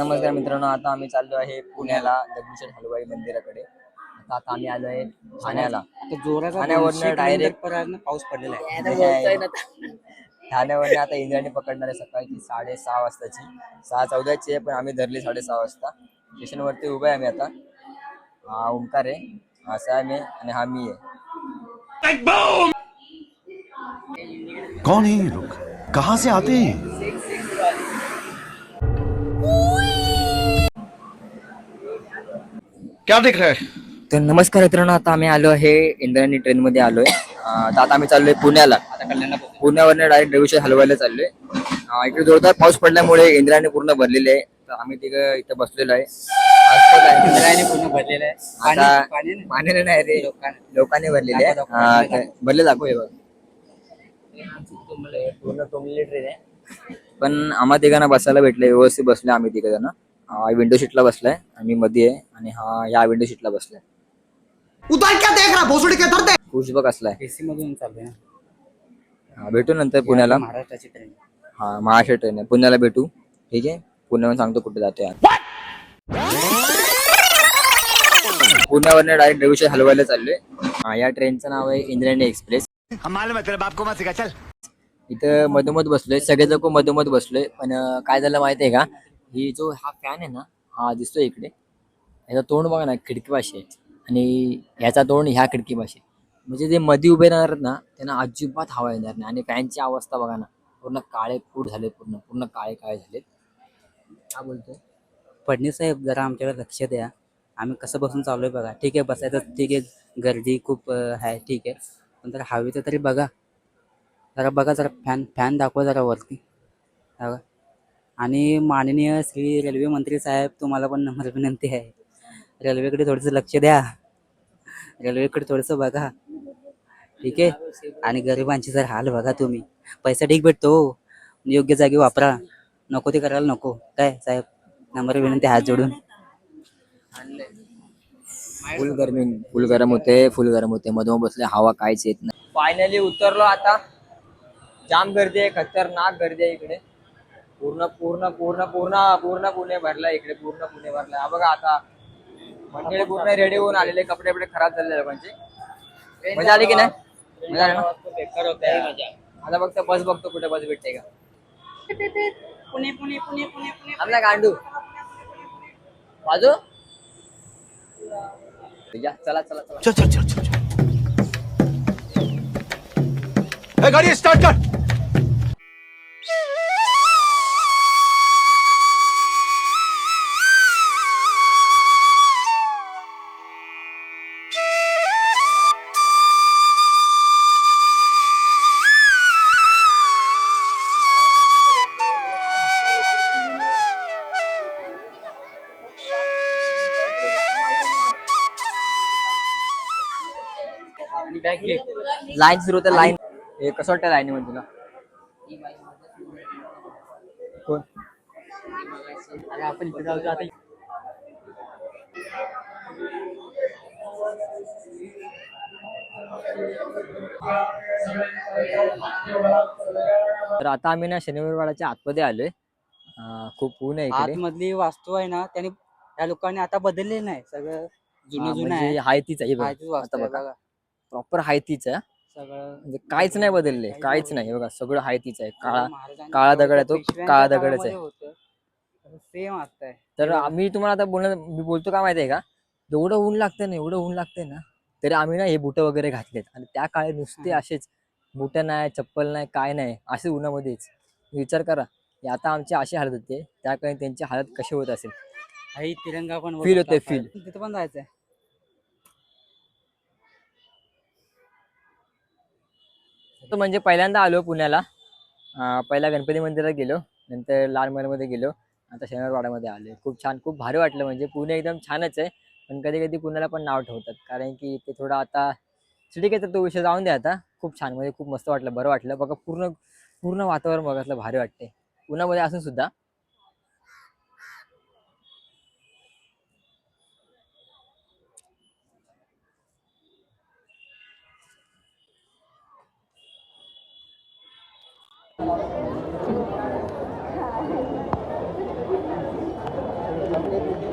नमस्कार मित्रांनो, आता आम्ही चाललो आहे पुण्याला दगडूशेठ हलवाई मंदिराकडे. आता आम्ही आलो आहे ठाण्याला. ठाण्यावरनं डायरेक्ट पाऊस पडलेला आहे. ठाण्यावरनं आता इंद्रायणी पकडणार आहे सकाळची 6:30 वाजताची. 6:14ची आहे, पण आम्ही धरली 6:30 वाजता. स्टेशनवरती उभे आहे आम्ही आता. हा ओंकार आहे, हा सॅम आहे आणि हा मी आहे. कौन है ये लोग? कहाँ से आते हैं? क्या दिख रहा है? तर नमस्कार मित्रांनो, आता आम्ही आलो आहे इंद्रायणी ट्रेन मध्ये आलोय. तर आता आम्ही चाललोय पुण्याला. पुण्यावरनं डायरेक्ट दगडूशेठ हलवायला चाललोय. इकडे जोरदार पाऊस पडल्यामुळे इंद्रायणी पूर्ण भरलेले आहे. तर आम्ही तिघं इथं बसलेलो आहे. इंद्रायणी पूर्ण भरलेलं आहे. आता पाण्याने नाही रे, लोकांनी भरलेले आहे. भरले दाखव पूर्ण तुंबलेली ट्रेन आहे. पण आम्हा तिघांना बसायला भेटले, व्यवस्थित बसले आम्ही तिघ जण. विंडो सीटला बसलाय, आम्ही मध्ये आहे आणि हा या विंडो सीटला बसलाय. उधर क्या देख रहा भोसडी के धरते खुश बघ असलाय. एसी मधून चालू आहे. भेटू नंतर पुण्याला. महाराष्ट्राची ट्रेन. हा महाराष्ट्र ट्रेन आहे, पुण्याला भेटू. ठीक आहे, पुण्याहून सांगतो कुठे जातोय. पुण्यावरनं डायरेक्ट दगडूशेठ हलवायला चाललोय. या ट्रेनचं नाव आहे इंद्रायणी एक्सप्रेस. इथं मधोमध बसलोय, सगळे लोक मधोमध बसलोय. पण काय झालं माहिती आहे का, ही जो हा फॅन आहे ना, हा दिसतोय इकडे, ह्याचा तोंड बघा ना खिडकीपाशी आहे आणि ह्याचा तोंड ह्या खिडकीपाशी. म्हणजे जे मध्ये उभे राहणार ना, त्यांना अजिबात हवा येणार नाही. आणि फॅनची अवस्था बघा ना, पूर्ण काळे फूट झाले, पूर्ण पूर्ण काळे काळे झालेत. काय बोलतोय फडणीस साहेब, जरा आमच्याकडे लक्ष द्या. आम्ही कसं बसून चाललोय बघा. ठीक आहे, बसायचं ठीक आहे, गर्दी खूप आहे ठीक आहे, पण जरा हवेचं तरी बघा. जरा बघा, जरा फॅन दाखवा जरा वरती. आणि माननीय श्री रेल्वे मंत्री साहेब, तुम्हाला पण नम्र विनंती आहे, रेल्वेकडे थोडंसं लक्ष द्या. रेल्वेकडे थोडंसं बघा, ठीक आहे. आणि गरिबांची जर हाल बघा तुम्ही. पैसा ठीक भेटतो, योग्य जागी वापरा, नको ते करायला नको. काय साहेब, नम्र विनंती हात जोडून. फुल गरम होते मधोमध बसले, हवा काहीच येत नाही. फायनली उतरलो आता. जाम गर्दी आहे, खतरनाक गर्दी आहे इकडे. पूर्ण पूर्ण पूर्ण पूर्ण पूर्ण पुणे भरलाय इकडे, पूर्ण पुणे भरलाय. हा बघा, आता मंडळी पूर्ण रेडी होऊन आलेले, कपडे बिपडे खराब झालेले लोकांचे. मजा आली की नाही? मजा आली ना? आता फक्त बस बघतो, कुठे बस भेटते का. पुणे पुणे पुणे पुणे पुणे आपला गांडू बाजू. चला चला चला. चल चल चल चल चल. ए, गाड़ी स्टार्ट कर. लाईन सुरू होते. लाईन हे कसं वाटतं लाईन मध्ये तुला? कोण आपण इथे जाऊ आता. तर आता आम्ही ना शनिवारवाड्याच्या आतमध्ये आलोय. खूप ऊन आहे इकडे. आतमधली वास्तू आहे ना, त्यांनी त्या लोकांनी आता बदललेलं नाही, सगळं जुनं जुनं म्हणजे आहे. हाय तीच आहे हाय तीच वास्तू आहे बघा. प्रॉपर हाय तीच आहे. सगळं म्हणजे काहीच नाही बदलले, काहीच नाही. हे बघा, सगळं हाय तीच आहे. महाराजांनी काळा दगड आहे तो, पेशव्यांच्या काळा दगडच काळामध्ये आहे. होतं, सेम असतंय. तर आम्ही तुम्हाला आता मी बोलतो का माहितीये का, एवढं ऊन लागतंय ना, तरी आम्ही ना हे बुटं वगैरे घातलेत. आणि त्या काळी नुसते असेच बुटं नाही, चप्पल नाही, काय नाही, असे उन्हामध्येच. विचार करा, आता आमची अशी हालत होते, त्या काळी त्यांची हालत कशी होत असेल. आई तिरंगा पण फील होते, फील. तिथे पण जायचंय. म्हणजे पहिल्यांदा आलो पुण्याला. पहिला गणपती मंदिरात गेलो, नंतर लाल महलमध्ये गेलो, आता शनिवारवाड्यामध्ये आलो. खूप छान, खूप भारी वाटलं. म्हणजे पुणे एकदम छानच आहे, पण कधी कधी पुण्याला पण नाव ठेवतात, कारण की ते थोडं आता ठीक आहे. तर तो विषय जाऊन द्या आता. खूप छान, म्हणजे खूप मस्त वाटलं, बरं वाटलं बघा. पूर्ण पूर्ण वातावरण बघितलं, भारी वाटते पुण्यामध्ये असून सुद्धा. आपले